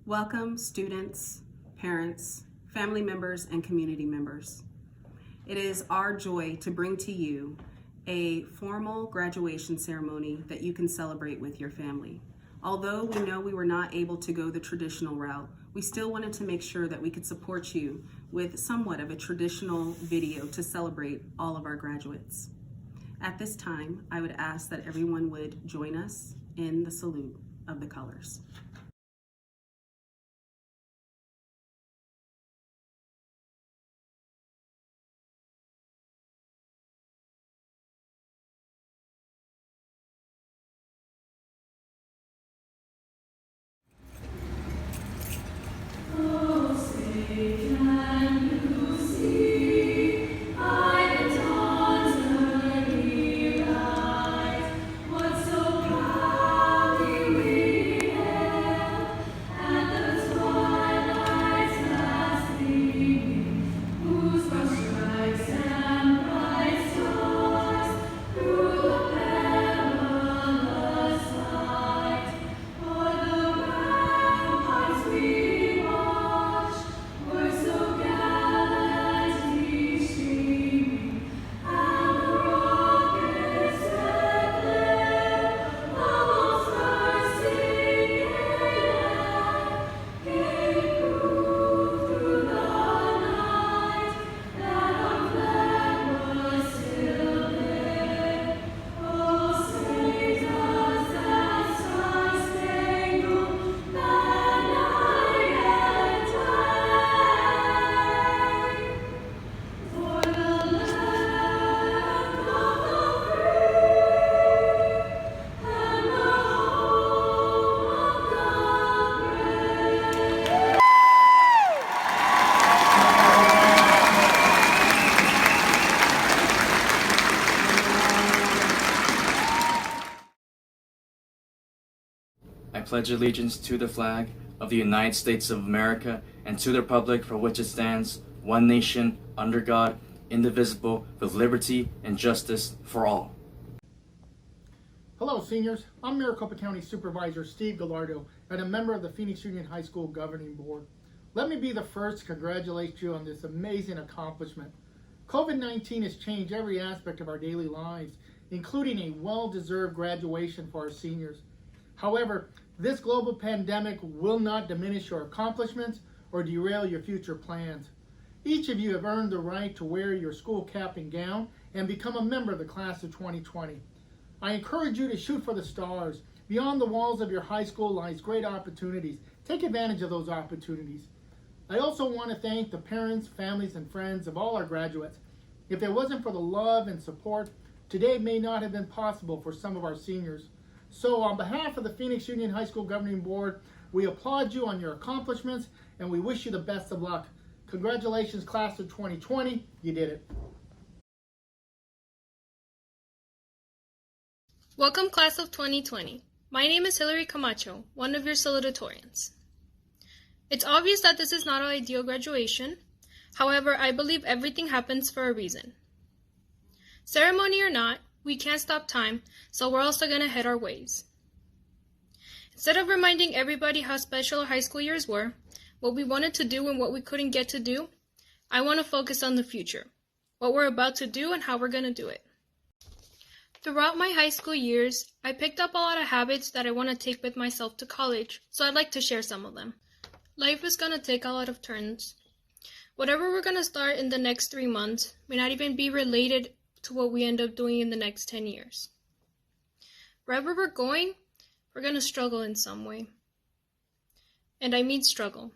Welcome, students, parents, family members, and community members. It is our joy to bring to you a formal graduation ceremony that you can celebrate with your family. Although we know we were not able to go the traditional route, we still wanted to make sure that we could support you with somewhat of a traditional video to celebrate all of our graduates. At this time, I would ask that everyone would join us in the salute of the colors. I pledge allegiance to the flag of the United States of America and to the republic for which it stands, one nation, under God, indivisible, with liberty and justice for all. Hello, seniors. I'm Maricopa County Supervisor Steve Gallardo and a member of the Phoenix Union High School Governing Board. Let me be the first to congratulate you on this amazing accomplishment. COVID-19 has changed every aspect of our daily lives, including a well-deserved graduation for our seniors. However, this global pandemic will not diminish your accomplishments or derail your future plans. Each of you have earned the right to wear your school cap and gown and become a member of the class of 2020. I encourage you to shoot for the stars. Beyond the walls of your high school lies great opportunities. Take advantage of those opportunities. I also want to thank the parents, families, and friends of all our graduates. If it wasn't for the love and support, today may not have been possible for some of our seniors. So on behalf of the Phoenix Union High School Governing Board, we applaud you on your accomplishments and we wish you the best of luck. Congratulations, class of 2020. You did it. Welcome, class of 2020. My name is Hillary Camacho, one of your salutatorians. It's obvious that this is not an ideal graduation. However, I believe everything happens for a reason. Ceremony or not, we can't stop time, so we're also going to head our ways. Instead of reminding everybody how special our high school years were, what we wanted to do and what we couldn't get to do, I want to focus on the future, what we're about to do and how we're going to do it. Throughout my high school years, I picked up a lot of habits that I want to take with myself to college, so I'd like to share some of them. Life is going to take a lot of turns. Whatever we're going to start in the next 3 months may not even be related to what we end up doing in the next 10 years. Wherever we're going, we're going to struggle in some way. And I mean struggle.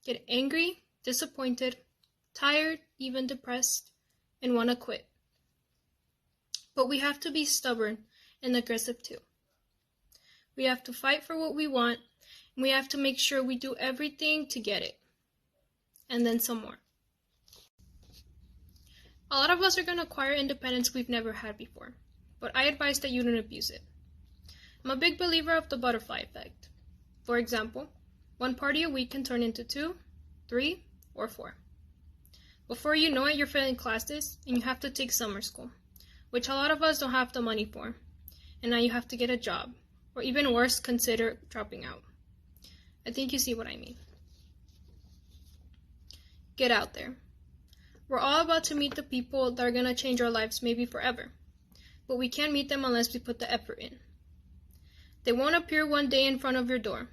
Get angry, disappointed, tired, even depressed, and want to quit. But we have to be stubborn and aggressive too. We have to fight for what we want, and we have to make sure we do everything to get it. And then some more. A lot of us are going to acquire independence we've never had before, but I advise that you don't abuse it. I'm a big believer of the butterfly effect. For example, one party a week can turn into 2, 3, or 4. Before you know it, you're failing classes and you have to take summer school, which a lot of us don't have the money for, and now you have to get a job, or even worse, consider dropping out. I think you see what I mean. Get out there. We're all about to meet the people that are going to change our lives maybe forever, but we can't meet them unless we put the effort in. They won't appear one day in front of your door.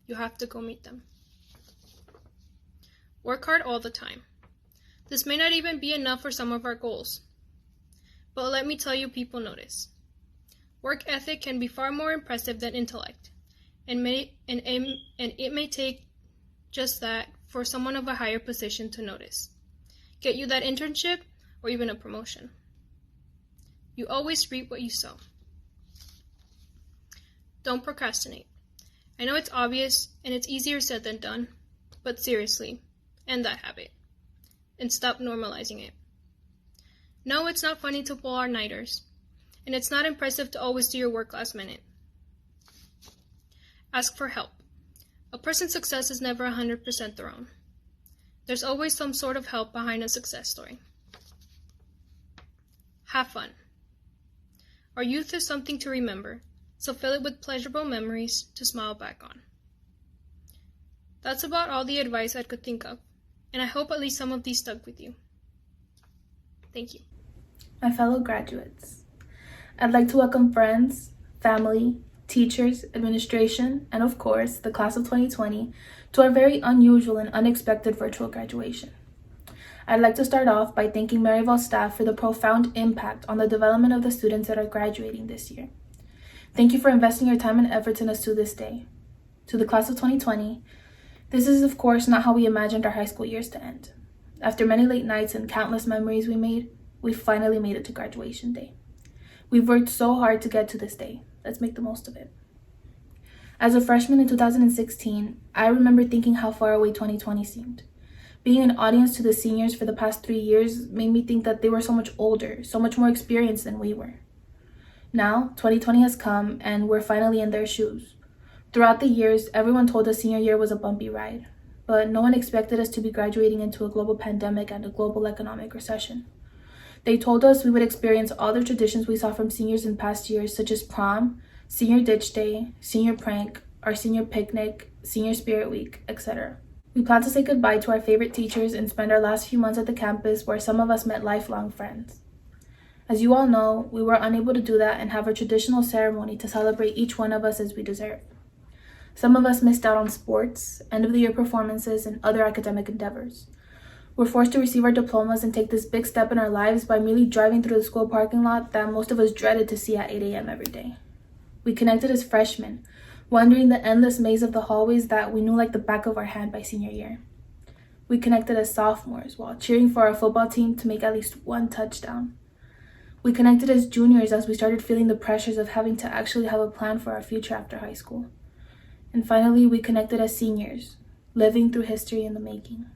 You have to go meet them. Work hard all the time. This may not even be enough for some of our goals, but let me tell you, people notice. Work ethic can be far more impressive than intellect, and it may take just that for someone of a higher position to notice, get you that internship or even a promotion. You always reap what you sow. Don't procrastinate. I know it's obvious and it's easier said than done, but seriously, end that habit and stop normalizing it. No, it's not funny to pull all-nighters, and it's not impressive to always do your work last minute. Ask for help. A person's success is never 100% their own. There's always some sort of help behind a success story. Have fun. Our youth is something to remember, so fill it with pleasurable memories to smile back on. That's about all the advice I could think of, and I hope at least some of these stuck with you. Thank you. My fellow graduates, I'd like to welcome friends, family, teachers, administration, and of course, the class of 2020 to our very unusual and unexpected virtual graduation. I'd like to start off by thanking Maryvale staff for the profound impact on the development of the students that are graduating this year. Thank you for investing your time and efforts in us to this day. To the class of 2020, this is of course not how we imagined our high school years to end. After many late nights and countless memories we finally made it to graduation day. We've worked so hard to get to this day. Let's make the most of it. As a freshman in 2016, I remember thinking how far away 2020 seemed. Being an audience to the seniors for the past 3 years made me think that they were so much older, so much more experienced than we were. Now, 2020 has come and we're finally in their shoes. Throughout the years, everyone told us senior year was a bumpy ride, but no one expected us to be graduating into a global pandemic and a global economic recession. They told us we would experience all the traditions we saw from seniors in past years, such as prom, senior ditch day, senior prank, our senior picnic, senior spirit week, etc. We plan to say goodbye to our favorite teachers and spend our last few months at the campus where some of us met lifelong friends. As you all know, we were unable to do that and have a traditional ceremony to celebrate each one of us as we deserve. Some of us missed out on sports, end-of-the-year performances, and other academic endeavors. We're forced to receive our diplomas and take this big step in our lives by merely driving through the school parking lot that most of us dreaded to see at 8 a.m. every day. We connected as freshmen, wandering the endless maze of the hallways that we knew like the back of our hand by senior year. We connected as sophomores while cheering for our football team to make at least one touchdown. We connected as juniors as we started feeling the pressures of having to actually have a plan for our future after high school. And finally, we connected as seniors, living through history in the making.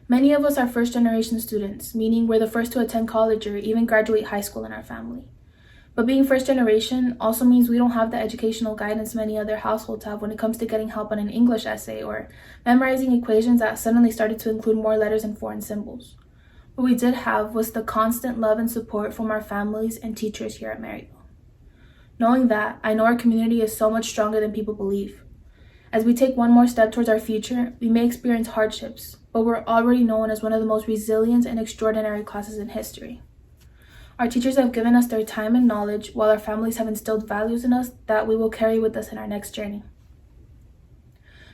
Many of us are first-generation students, meaning we're the first to attend college or even graduate high school in our family. But being first generation also means we don't have the educational guidance many other households have when it comes to getting help on an English essay or memorizing equations that suddenly started to include more letters and foreign symbols. What we did have was the constant love and support from our families and teachers here at Maryvale. Knowing that, I know our community is so much stronger than people believe. As we take one more step towards our future, we may experience hardships, but we're already known as one of the most resilient and extraordinary classes in history. Our teachers have given us their time and knowledge, while our families have instilled values in us that we will carry with us in our next journey.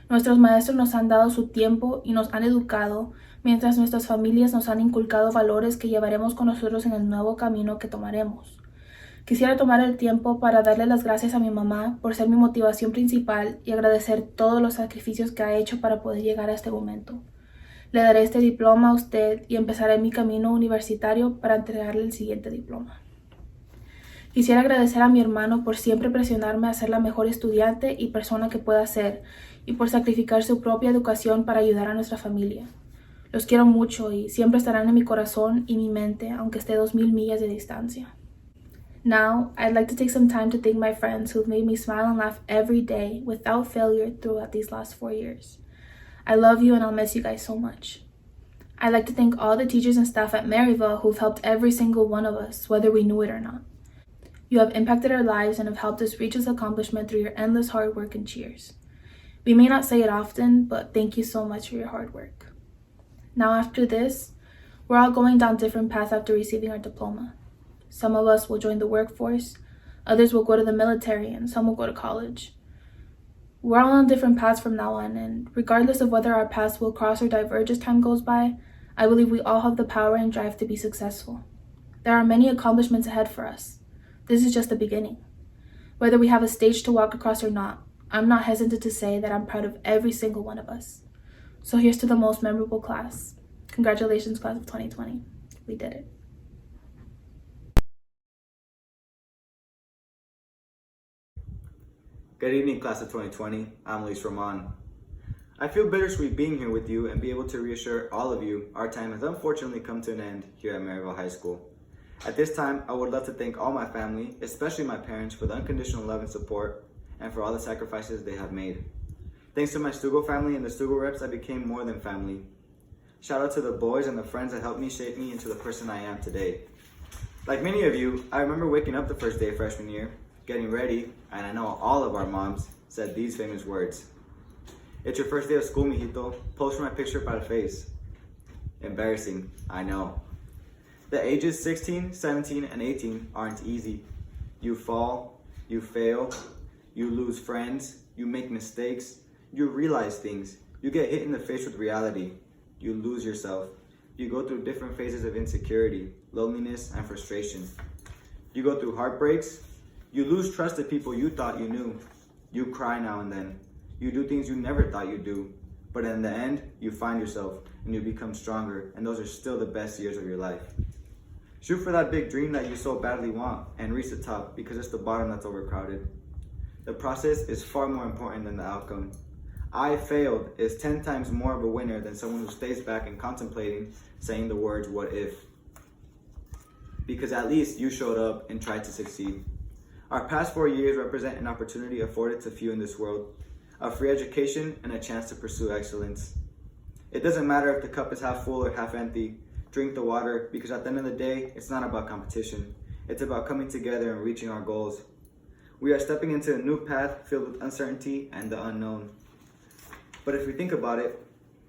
Nuestros maestros nos han dado su tiempo y nos han educado, mientras nuestras familias nos han inculcado valores que llevaremos con nosotros en el nuevo camino que tomaremos. Quisiera tomar el tiempo para darle las gracias a mi mamá por ser mi motivación principal y agradecer todos los sacrificios que ha hecho para poder llegar a este momento. Le daré este diploma a usted y empezaré mi camino universitario para entregarle el siguiente diploma. Quisiera agradecer a mi hermano por siempre presionarme a ser la mejor estudiante y persona que pueda ser y por sacrificar su propia educación para ayudar a nuestra familia. Los quiero mucho y siempre estarán en mi corazón y mi mente, aunque esté 2000 millas de distancia. Now, I'd like to take some time to thank my friends who've made me smile and laugh every day without failure throughout these last 4 years. I love you and I'll miss you guys so much. I'd like to thank all the teachers and staff at Maryvale who've helped every single one of us, whether we knew it or not. You have impacted our lives and have helped us reach this accomplishment through your endless hard work and cheers. We may not say it often, but thank you so much for your hard work. Now after this, we're all going down different paths after receiving our diploma. Some of us will join the workforce, others will go to the military, and some will go to college. We're all on different paths from now on, and regardless of whether our paths will cross or diverge as time goes by, I believe we all have the power and drive to be successful. There are many accomplishments ahead for us. This is just the beginning. Whether we have a stage to walk across or not, I'm not hesitant to say that I'm proud of every single one of us. So here's to the most memorable class. Congratulations, class of 2020. We did it. Good evening, class of 2020. I'm Luis Roman. I feel bittersweet being here with you and be able to reassure all of you our time has unfortunately come to an end here at Maryvale High School. At this time, I would love to thank all my family, especially my parents, for the unconditional love and support and for all the sacrifices they have made. Thanks to my Stugel family and the Stugel reps, I became more than family. Shout out to the boys and the friends that helped me shape me into the person I am today. Like many of you, I remember waking up the first day of freshman year, getting ready, and I know all of our moms said these famous words. It's your first day of school, mijito. Post for my picture by the face. Embarrassing, I know. The ages 16, 17, and 18 aren't easy. You fall, you fail, you lose friends, you make mistakes, you realize things, you get hit in the face with reality, you lose yourself, you go through different phases of insecurity, loneliness, and frustration. You go through heartbreaks, you lose trust in people you thought you knew, you cry now and then, you do things you never thought you'd do, but in the end, you find yourself and you become stronger, and those are still the best years of your life. Shoot for that big dream that you so badly want and reach the top, because it's the bottom that's overcrowded. The process is far more important than the outcome. I failed is 10 times more of a winner than someone who stays back and contemplating saying the words, what if? Because at least you showed up and tried to succeed. Our past 4 years represent an opportunity afforded to few in this world, a free education and a chance to pursue excellence. It doesn't matter if the cup is half full or half empty. Drink the water, because at the end of the day, it's not about competition. It's about coming together and reaching our goals. We are stepping into a new path filled with uncertainty and the unknown. But if we think about it,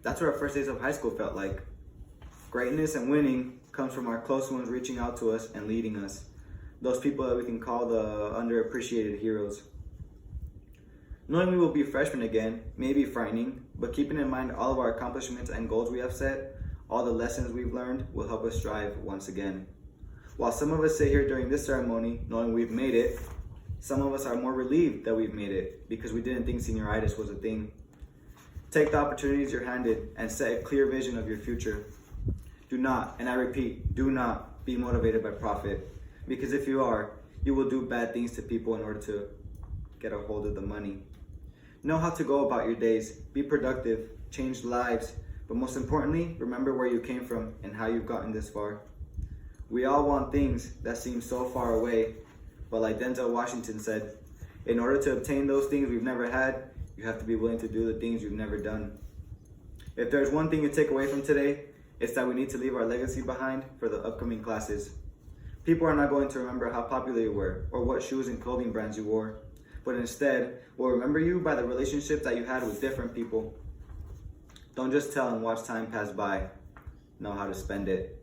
that's what our first days of high school felt like. Greatness and winning comes from our close ones reaching out to us and leading us. Those people that we can call the underappreciated heroes. Knowing we will be freshmen again may be frightening, but keeping in mind all of our accomplishments and goals we have set, all the lessons we've learned will help us strive once again. While some of us sit here during this ceremony knowing we've made it, some of us are more relieved that we've made it because we didn't think senioritis was a thing. Take the opportunities you're handed and set a clear vision of your future. Do not, and I repeat, do not be motivated by profit, because if you are, you will do bad things to people in order to get a hold of the money. Know how to go about your days, be productive, change lives, but most importantly, remember where you came from and how you've gotten this far. We all want things that seem so far away, but like Denzel Washington said, in order to obtain those things we've never had, you have to be willing to do the things you've never done. If there's one thing you take away from today, it's that we need to leave our legacy behind for the upcoming classes. People are not going to remember how popular you were or what shoes and clothing brands you wore, but instead will remember you by the relationships that you had with different people. Don't just tell and watch time pass by. Know how to spend it.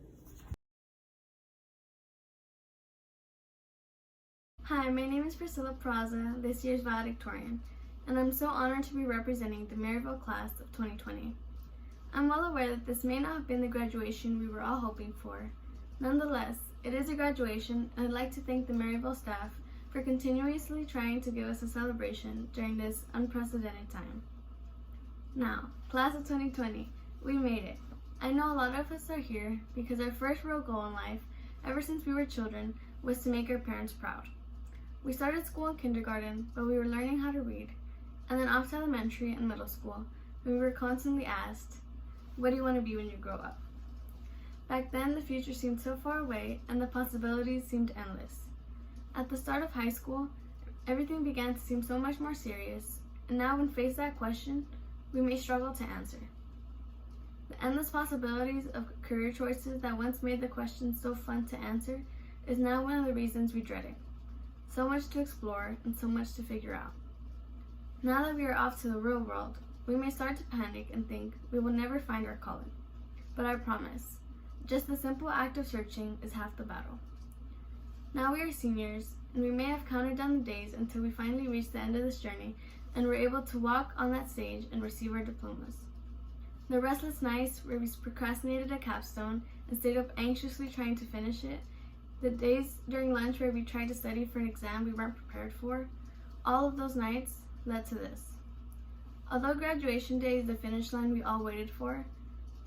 Hi, my name is Priscilla Praza, this year's valedictorian, and I'm so honored to be representing the Maryvale class of 2020. I'm well aware that this may not have been the graduation we were all hoping for. Nonetheless, it is a graduation, and I'd like to thank the Maryvale staff for continuously trying to give us a celebration during this unprecedented time. Now, class of 2020, we made it. I know a lot of us are here because our first real goal in life, ever since we were children, was to make our parents proud. We started school in kindergarten, but we were learning how to read, and then off to elementary and middle school, we were constantly asked, what do you want to be when you grow up? Back then, the future seemed so far away, and the possibilities seemed endless. At the start of high school, everything began to seem so much more serious, and now when faced that question, we may struggle to answer. The endless possibilities of career choices that once made the question so fun to answer is now one of the reasons we dread it. So much to explore and so much to figure out. Now that we are off to the real world, we may start to panic and think we will never find our calling. But I promise, just the simple act of searching is half the battle. Now we are seniors, and we may have counted down the days until we finally reach the end of this journey and we're able to walk on that stage and receive our diplomas. The restless nights where we procrastinated a capstone and stayed up anxiously trying to finish it, the days during lunch where we tried to study for an exam we weren't prepared for, all of those nights led to this. Although graduation day is the finish line we all waited for,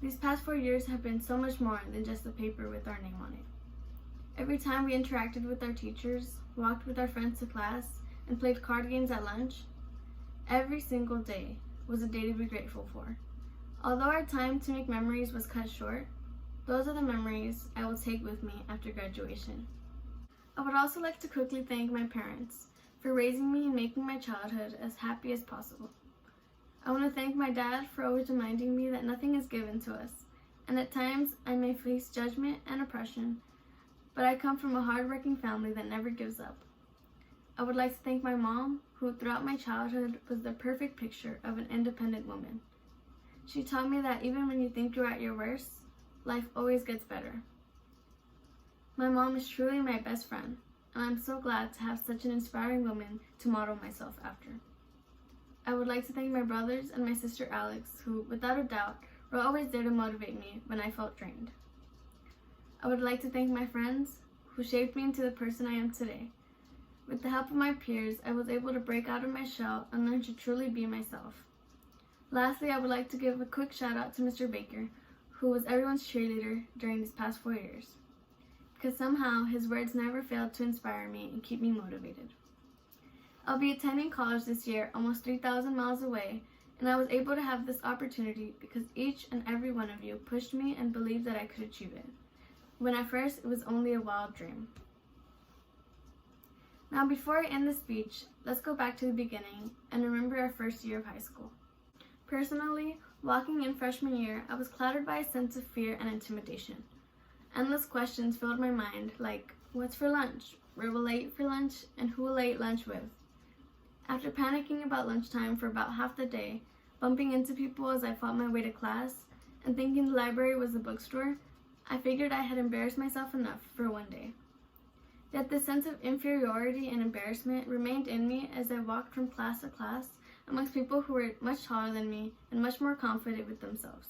these past 4 years have been so much more than just a paper with our name on it. Every time we interacted with our teachers, walked with our friends to class, and played card games at lunch, every single day was a day to be grateful for. Although our time to make memories was cut short, those are the memories I will take with me after graduation. I would also like to quickly thank my parents for raising me and making my childhood as happy as possible. I want to thank my dad for always reminding me that nothing is given to us, and at times I may face judgment and oppression, but I come from a hardworking family that never gives up. I would like to thank my mom, who throughout my childhood was the perfect picture of an independent woman. She taught me that even when you think you're at your worst, life always gets better. My mom is truly my best friend, and I'm so glad to have such an inspiring woman to model myself after. I would like to thank my brothers and my sister Alex, who, without a doubt, were always there to motivate me when I felt drained. I would like to thank my friends, who shaped me into the person I am today. With the help of my peers, I was able to break out of my shell and learn to truly be myself. Lastly, I would like to give a quick shout out to Mr. Baker, who was everyone's cheerleader during these past 4 years, because somehow his words never failed to inspire me and keep me motivated. I'll be attending college this year, almost 3,000 miles away, and I was able to have this opportunity because each and every one of you pushed me and believed that I could achieve it, when at first it was only a wild dream. Now, before I end this speech, let's go back to the beginning and remember our first year of high school. Personally, walking in freshman year, I was clouded by a sense of fear and intimidation. Endless questions filled my mind, like, what's for lunch? Where will I eat for lunch? And who will I eat lunch with? After panicking about lunchtime for about half the day, bumping into people as I fought my way to class, and thinking the library was a bookstore, I figured I had embarrassed myself enough for one day. Yet this sense of inferiority and embarrassment remained in me as I walked from class to class amongst people who were much taller than me and much more confident with themselves.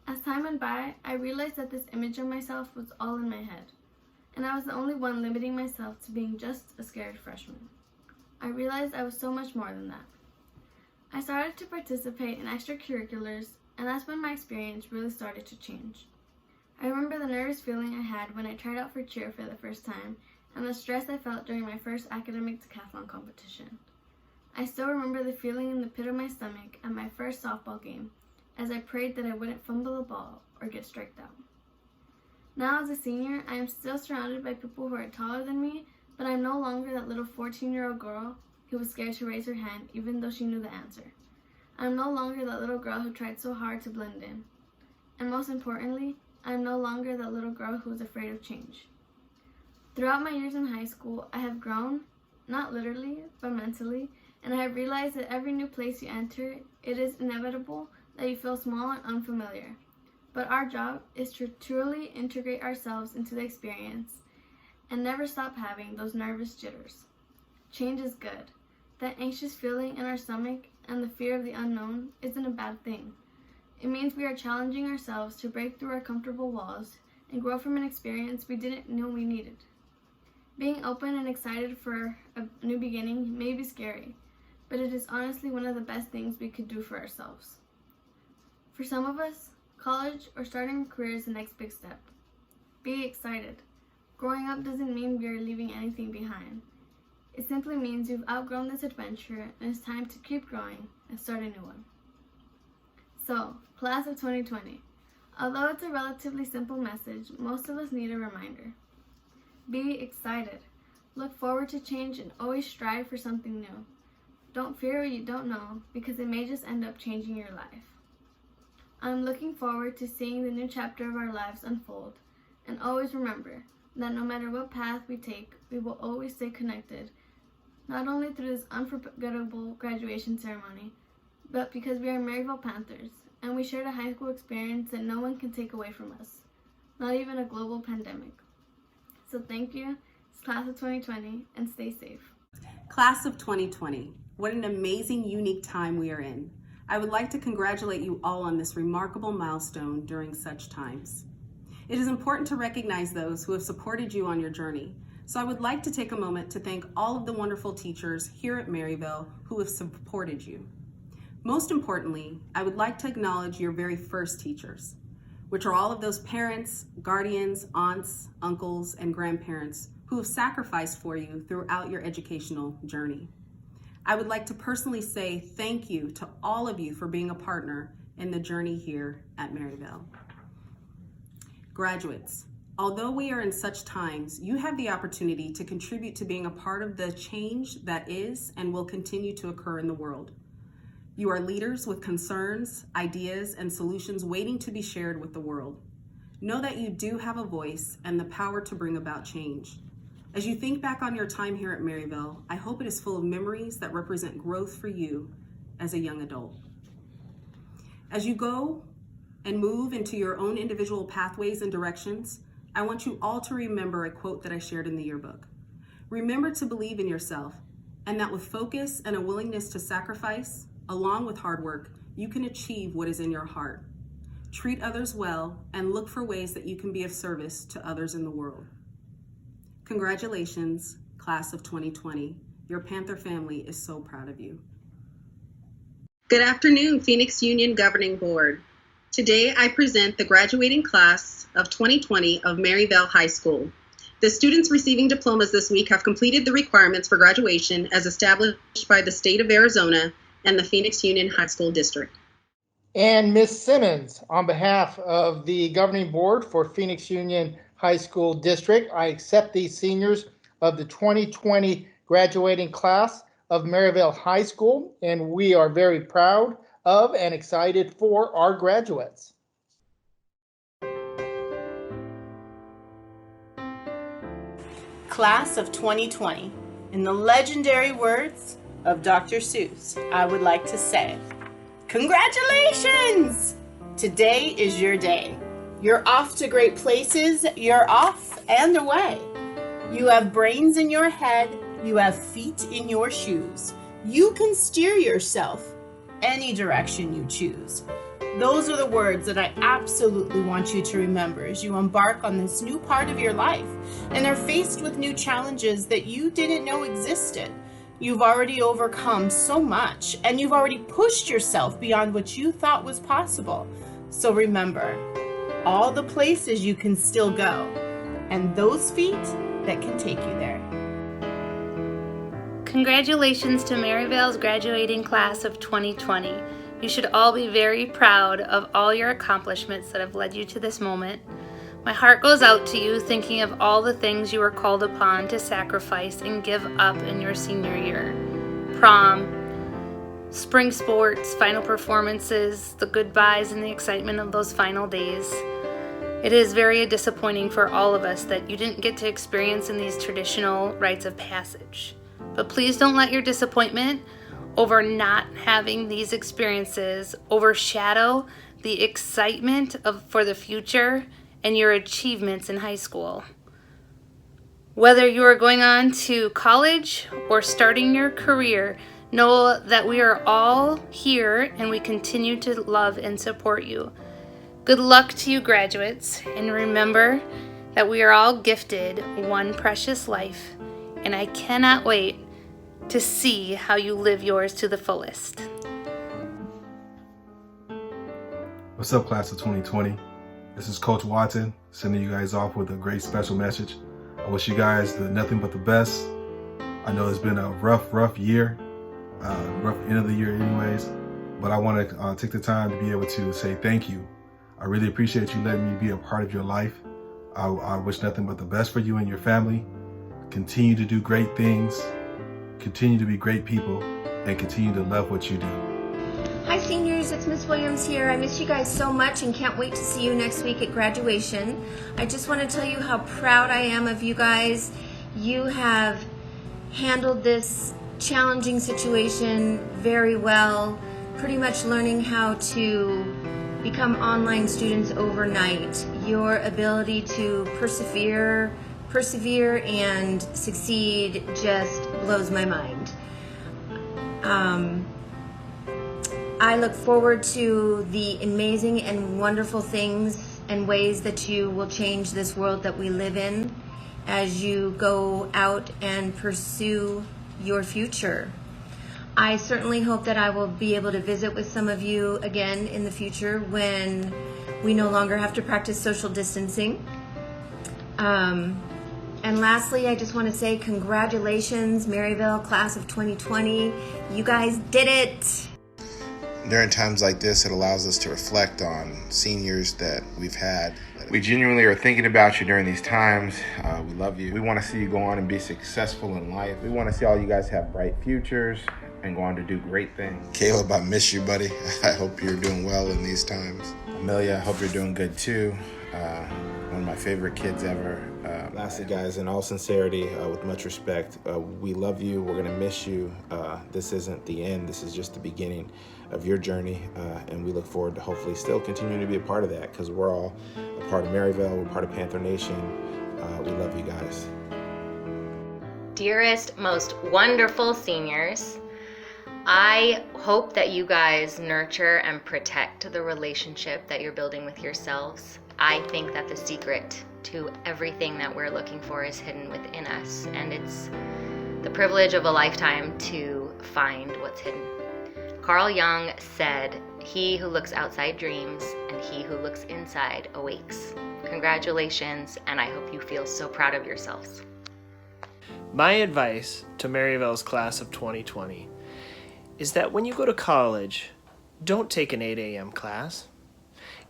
As time went by, I realized that this image of myself was all in my head, and I was the only one limiting myself to being just a scared freshman. I realized I was so much more than that. I started to participate in extracurriculars, and that's when my experience really started to change. I remember the nervous feeling I had when I tried out for cheer for the first time, and the stress I felt during my first academic decathlon competition. I still remember the feeling in the pit of my stomach at my first softball game, as I prayed that I wouldn't fumble the ball or get striked out. Now as a senior, I am still surrounded by people who are taller than me, but I'm no longer that little 14-year-old girl who was scared to raise her hand even though she knew the answer. I'm no longer that little girl who tried so hard to blend in. And most importantly, I'm no longer that little girl who was afraid of change. Throughout my years in high school, I have grown, not literally, but mentally, and I have realized that every new place you enter, it is inevitable that you feel small and unfamiliar. But our job is to truly integrate ourselves into the experience and never stop having those nervous jitters. Change is good. That anxious feeling in our stomach and the fear of the unknown isn't a bad thing. It means we are challenging ourselves to break through our comfortable walls and grow from an experience we didn't know we needed. Being open and excited for a new beginning may be scary, but it is honestly one of the best things we could do for ourselves. For some of us, college or starting a career is the next big step. Be excited. Growing up doesn't mean we are leaving anything behind. It simply means you've outgrown this adventure and it's time to keep growing and start a new one. So, class of 2020. Although it's a relatively simple message, most of us need a reminder. Be excited. Look forward to change and always strive for something new. Don't fear what you don't know because it may just end up changing your life. I'm looking forward to seeing the new chapter of our lives unfold, and always remember that no matter what path we take, we will always stay connected not only through this unforgettable graduation ceremony, but because we are Maryvale Panthers, and we shared a high school experience that no one can take away from us, not even a global pandemic. So thank you, Class of 2020, and stay safe. Class of 2020, what an amazing, unique time we are in. I would like to congratulate you all on this remarkable milestone during such times. It is important to recognize those who have supported you on your journey. So I would like to take a moment to thank all of the wonderful teachers here at Maryvale who have supported you. Most importantly, I would like to acknowledge your very first teachers, which are all of those parents, guardians, aunts, uncles, and grandparents who have sacrificed for you throughout your educational journey. I would like to personally say thank you to all of you for being a partner in the journey here at Maryvale. Graduates, although we are in such times, you have the opportunity to contribute to being a part of the change that is and will continue to occur in the world. You are leaders with concerns, ideas, and solutions waiting to be shared with the world. Know that you do have a voice and the power to bring about change. As you think back on your time here at Maryvale, I hope it is full of memories that represent growth for you as a young adult. As you go and move into your own individual pathways and directions, I want you all to remember a quote that I shared in the yearbook. Remember to believe in yourself, and that with focus and a willingness to sacrifice, along with hard work, you can achieve what is in your heart. Treat others well and look for ways that you can be of service to others in the world. Congratulations, Class of 2020. Your Panther family is so proud of you. Good afternoon, Phoenix Union Governing Board. Today I present the graduating class of 2020 of Maryvale High School. The students receiving diplomas this week have completed the requirements for graduation as established by the state of Arizona and the Phoenix Union High School District. And Ms. Simmons, on behalf of the governing board for Phoenix Union High School District, I accept these seniors of the 2020 graduating class of Maryvale High School, and we are very proud of and excited for our graduates. Class of 2020, in the legendary words of Dr. Seuss, I would like to say, congratulations! Today is your day. You're off to great places, you're off and away. You have brains in your head, you have feet in your shoes. You can steer yourself any direction you choose. Those are the words that I absolutely want you to remember as you embark on this new part of your life and are faced with new challenges that you didn't know existed. You've already overcome so much, and you've already pushed yourself beyond what you thought was possible. So remember, all the places you can still go, and those feet that can take you there. Congratulations to Maryvale's graduating class of 2020. You should all be very proud of all your accomplishments that have led you to this moment. My heart goes out to you thinking of all the things you were called upon to sacrifice and give up in your senior year. Prom, spring sports, final performances, the goodbyes and the excitement of those final days. It is very disappointing for all of us that you didn't get to experience in these traditional rites of passage. But please don't let your disappointment over not having these experiences overshadow the excitement for the future and your achievements in high school. Whether you are going on to college or starting your career, know that we are all here and we continue to love and support you. Good luck to you, graduates, and remember that we are all gifted one precious life, and I cannot wait to see how you live yours to the fullest. What's up, class of 2020? This is Coach Watson, sending you guys off with a great special message. I wish you guys nothing but the best. I know it's been a rough year, rough end of the year anyways, but I want to take the time to be able to say thank you. I really appreciate you letting me be a part of your life. I wish nothing but the best for you and your family. Continue to do great things, continue to be great people, and continue to love what you do. Hi seniors, it's Miss Williams here. I miss you guys so much and can't wait to see you next week at graduation. I just want to tell you how proud I am of you guys. You have handled this challenging situation very well, pretty much learning how to become online students overnight. Your ability to persevere and succeed just blows my mind. I look forward to the amazing and wonderful things and ways that you will change this world that we live in as you go out and pursue your future. I certainly hope that I will be able to visit with some of you again in the future when we no longer have to practice social distancing. And lastly, I just want to say congratulations, Maryvale class of 2020. You guys did it. During times like this, it allows us to reflect on seniors that we've had. We genuinely are thinking about you during these times. We love you. We want to see you go on and be successful in life. We want to see all you guys have bright futures and go on to do great things. Caleb, I miss you, buddy. I hope you're doing well in these times. Amelia, I hope you're doing good too. One of my favorite kids ever. Lastly, guys, in all sincerity, with much respect, we love you. We're going to miss you. This isn't the end. This is just the beginning of your journey, and we look forward to hopefully still continuing to be a part of that, because we're all a part of Maryvale. We're part of Panther Nation. We love you guys. Dearest, most wonderful seniors, I hope that you guys nurture and protect the relationship that you're building with yourselves. I think that the secret to everything that we're looking for is hidden within us, and it's the privilege of a lifetime to find what's hidden. Carl Jung said, "He who looks outside dreams, and he who looks inside awakes." Congratulations, and I hope you feel so proud of yourselves. My advice to Maryvale's class of 2020 is that when you go to college, don't take an 8 a.m. class.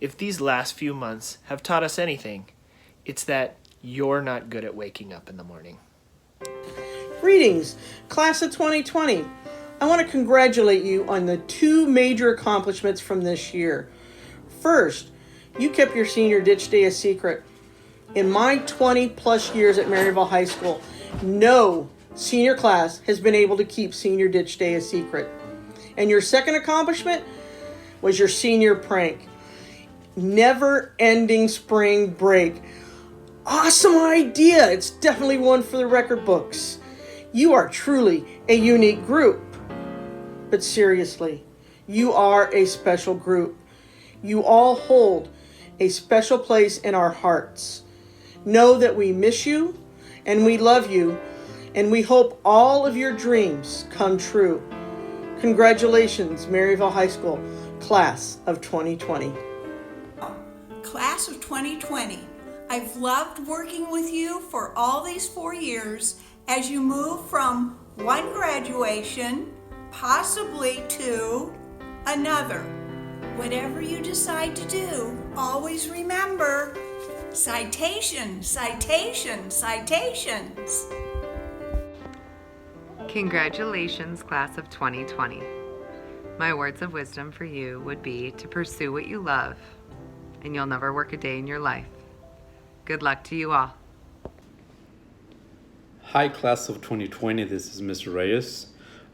If these last few months have taught us anything, it's that you're not good at waking up in the morning. Greetings, class of 2020. I want to congratulate you on the 2 major accomplishments from this year. First, you kept your senior ditch day a secret. In my 20 plus years at Maryvale High School, no senior class has been able to keep senior ditch day a secret. And your second accomplishment was your senior prank. Never-ending spring break. Awesome idea. It's definitely one for the record books. You are truly a unique group. But seriously, you are a special group. You all hold a special place in our hearts. Know that we miss you and we love you, and we hope all of your dreams come true. Congratulations, Maryvale High School, class of 2020. Class of 2020, I've loved working with you for all these 4 years as you move from one graduation, possibly to another. Whatever you decide to do, always remember, citation, citation, citations. Congratulations, class of 2020. My words of wisdom for you would be to pursue what you love, and you'll never work a day in your life. Good luck to you all. Hi, class of 2020, this is Mr. Reyes.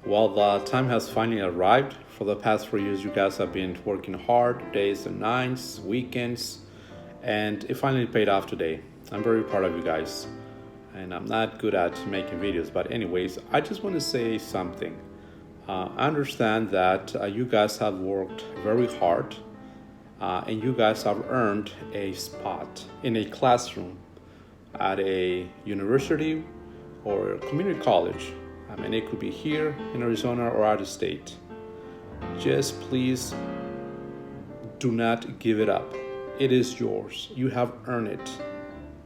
Well, the time has finally arrived. For the past 4 years, you guys have been working hard, days and nights, weekends, and it finally paid off today. I'm very proud of you guys. And I'm not good at making videos, but anyways, I just want to say something. I understand that you guys have worked very hard, and you guys have earned a spot in a classroom at a university or a community college. I mean, it could be here in Arizona or out of state. Just please do not give it up. It is yours. You have earned it.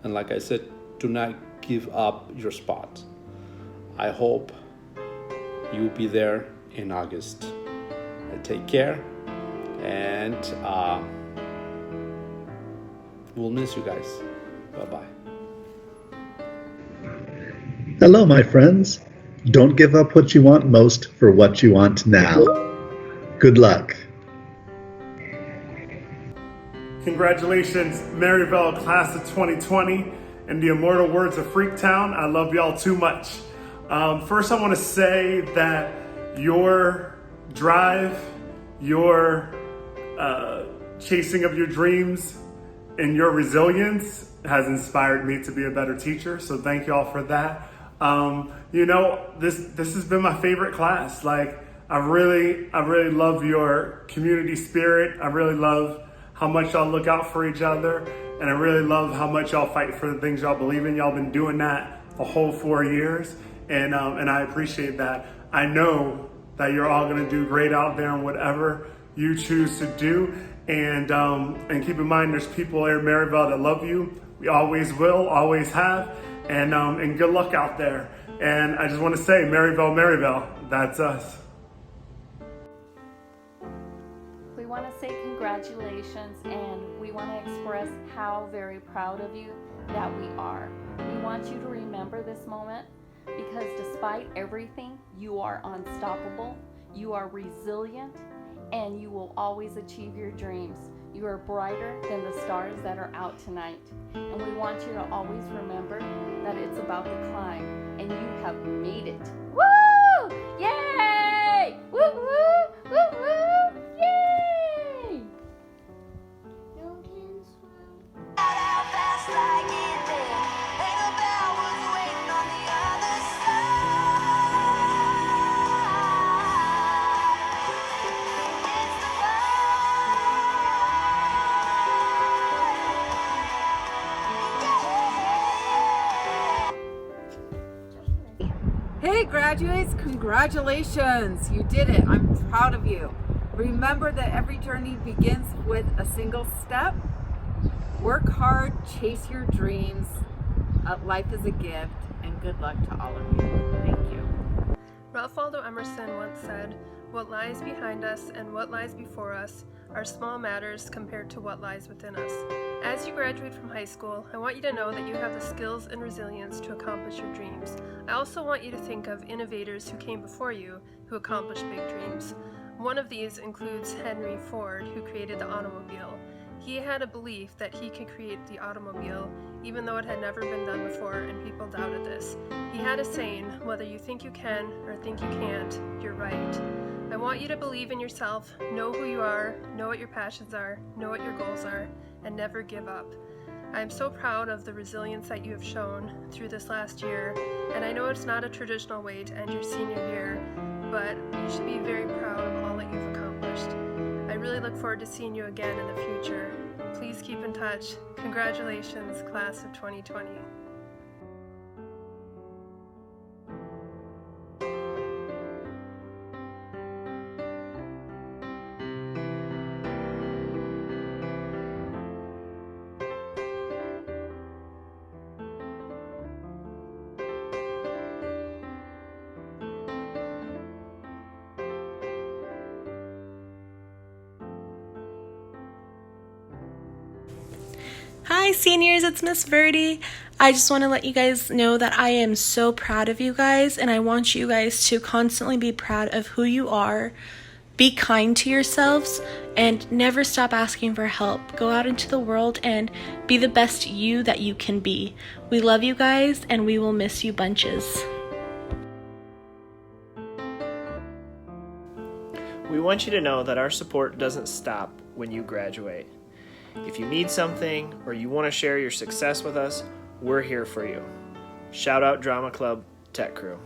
And like I said, do not give up your spot. I hope you'll be there in August. Take care, and we'll miss you guys. Bye-bye. Hello, my friends. Don't give up what you want most for what you want now. Good luck. Congratulations, Maryvale class of 2020. In the immortal words of Freaktown, I love y'all too much. First, I want to say that your drive, your chasing of your dreams, and your resilience has inspired me to be a better teacher. So thank you all for that. This has been my favorite class. Like, I really love your community spirit. I really love how much y'all look out for each other. And I really love how much y'all fight for the things y'all believe in. Y'all been doing that the whole 4 years. And I appreciate that. I know that you're all gonna do great out there in whatever you choose to do. And keep in mind, there's people here in Maryvale that love you. We always will, always have. And good luck out there. And I just want to say, Maryvale, that's us. We want to say congratulations, and we want to express how very proud of you that we are. We want you to remember this moment because despite everything, you are unstoppable, you are resilient, and you will always achieve your dreams. You are brighter than the stars that are out tonight. And we want you to always remember that it's about the climb, and you have made it. Woo! Yay! Woo woo! Woo woo! Yay! Hey graduates, congratulations! You did it. I'm proud of you. Remember that every journey begins with a single step. Work hard, chase your dreams. Life is a gift, and good luck to all of you. Thank you. Ralph Waldo Emerson once said, "What lies behind us and what lies before us are small matters compared to what lies within us." As you graduate from high school, I want you to know that you have the skills and resilience to accomplish your dreams. I also want you to think of innovators who came before you who accomplished big dreams. One of these includes Henry Ford, who created the automobile. He had a belief that he could create the automobile even though it had never been done before and people doubted this. He had a saying, "Whether you think you can or think you can't, you're right." I want you to believe in yourself, know who you are, know what your passions are, know what your goals are, and never give up. I am so proud of the resilience that you have shown through this last year, and I know it's not a traditional way to end your senior year, but you should be very proud of all that you've accomplished. I really look forward to seeing you again in the future. Please keep in touch. Congratulations, class of 2020. Hi seniors, it's Miss Verdi. I just want to let you guys know that I am so proud of you guys, and I want you guys to constantly be proud of who you are. Be kind to yourselves and never stop asking for help. Go out into the world and be the best you that you can be. We love you guys and we will miss you bunches. We want you to know that our support doesn't stop when you graduate. If you need something or you want to share your success with us, we're here for you. Shout out Drama Club Tech Crew.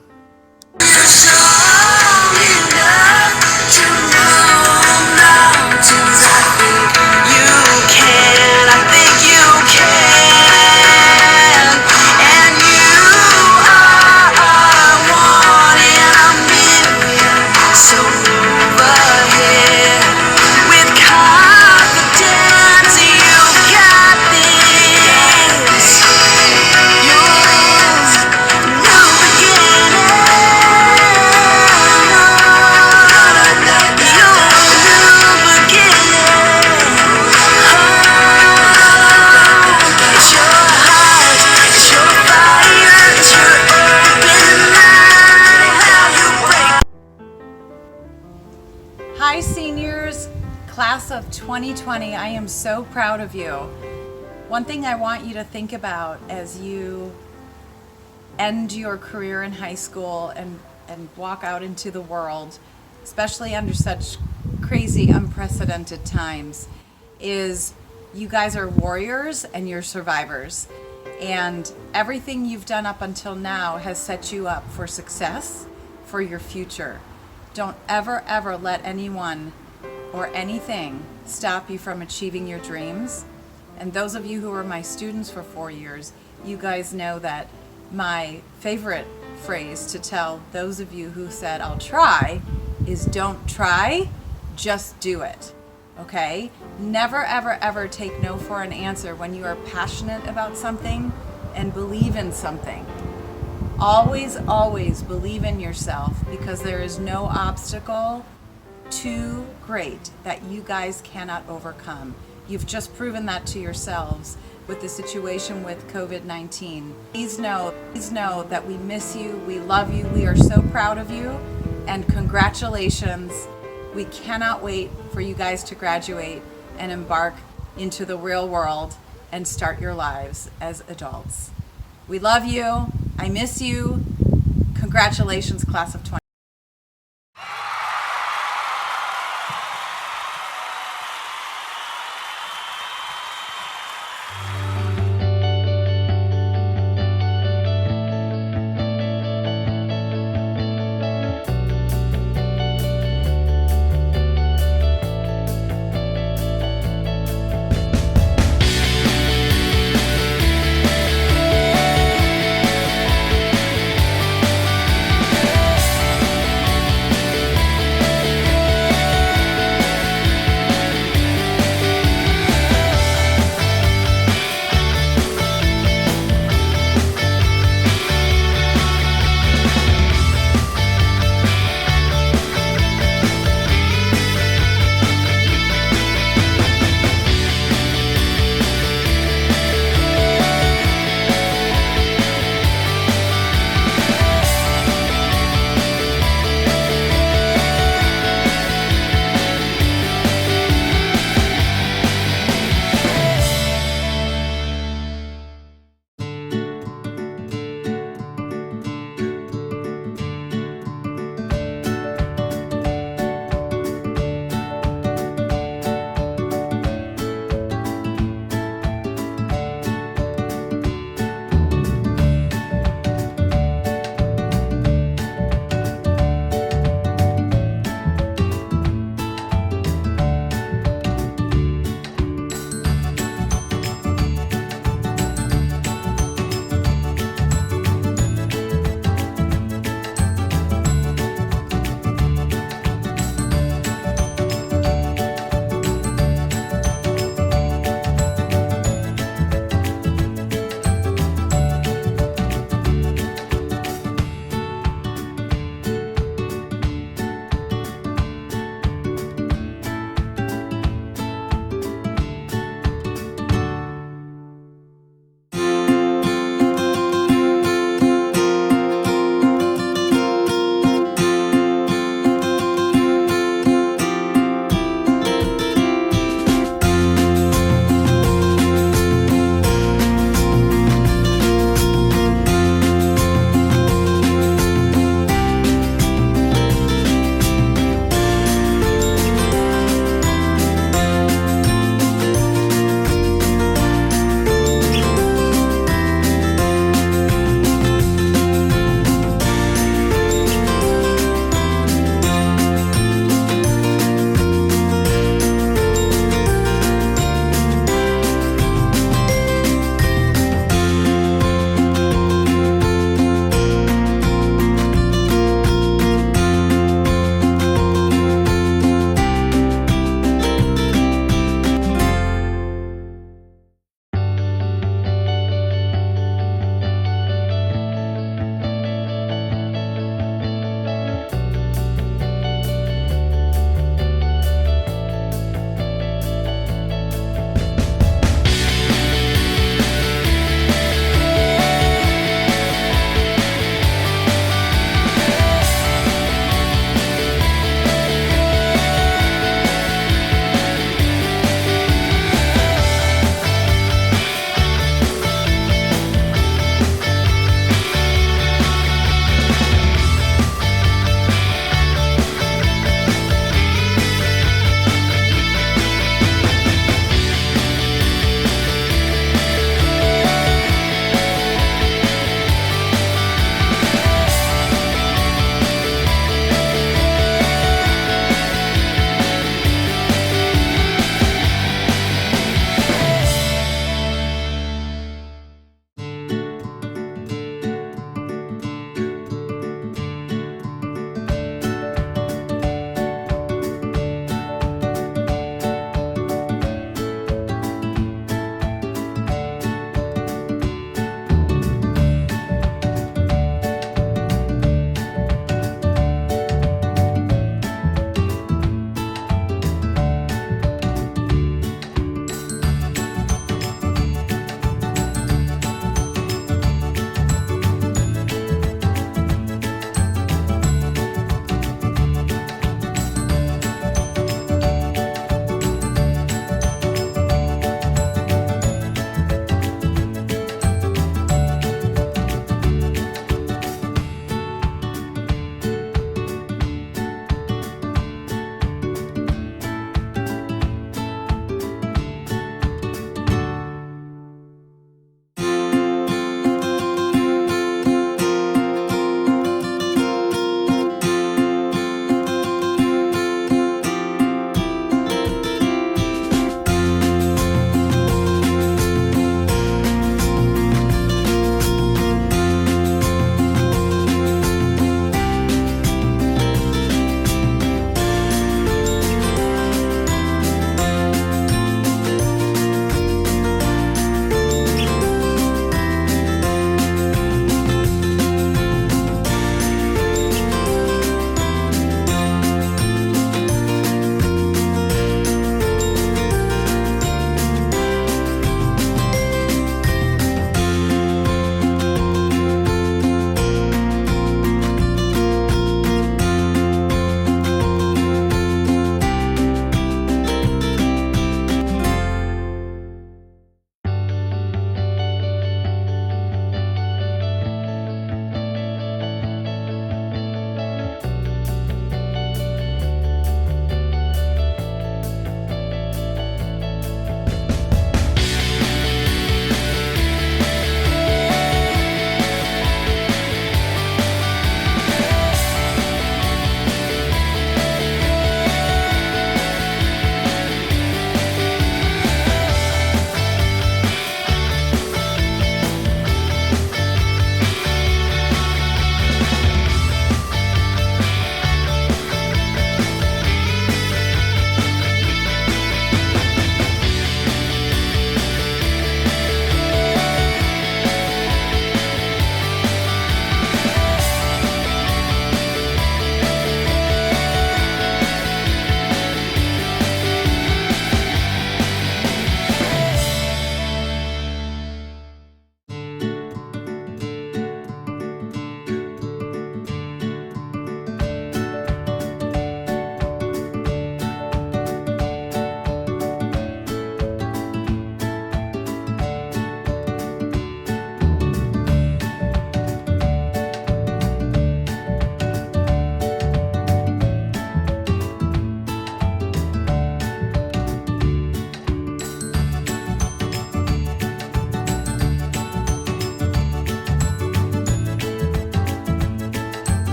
Hi seniors, class of 2020, I am so proud of you. One thing I want you to think about as you end your career in high school and walk out into the world, especially under such crazy, unprecedented times, is you guys are warriors and you're survivors. And everything you've done up until now has set you up for success for your future. Don't ever, ever let anyone or anything stop you from achieving your dreams. And those of you who were my students for 4 years, you guys know that my favorite phrase to tell those of you who said, I'll try, is don't try, just do it. Okay? Never, ever, ever take no for an answer when you are passionate about something and believe in something. Always, always believe in yourself, because there is no obstacle too great that you guys cannot overcome. You've just proven that to yourselves with the situation with COVID-19. Please know that we miss you, we love you, we are so proud of you, and congratulations. We cannot wait for you guys to graduate and embark into the real world and start your lives as adults. We love you. I miss you. Congratulations, class of 2020.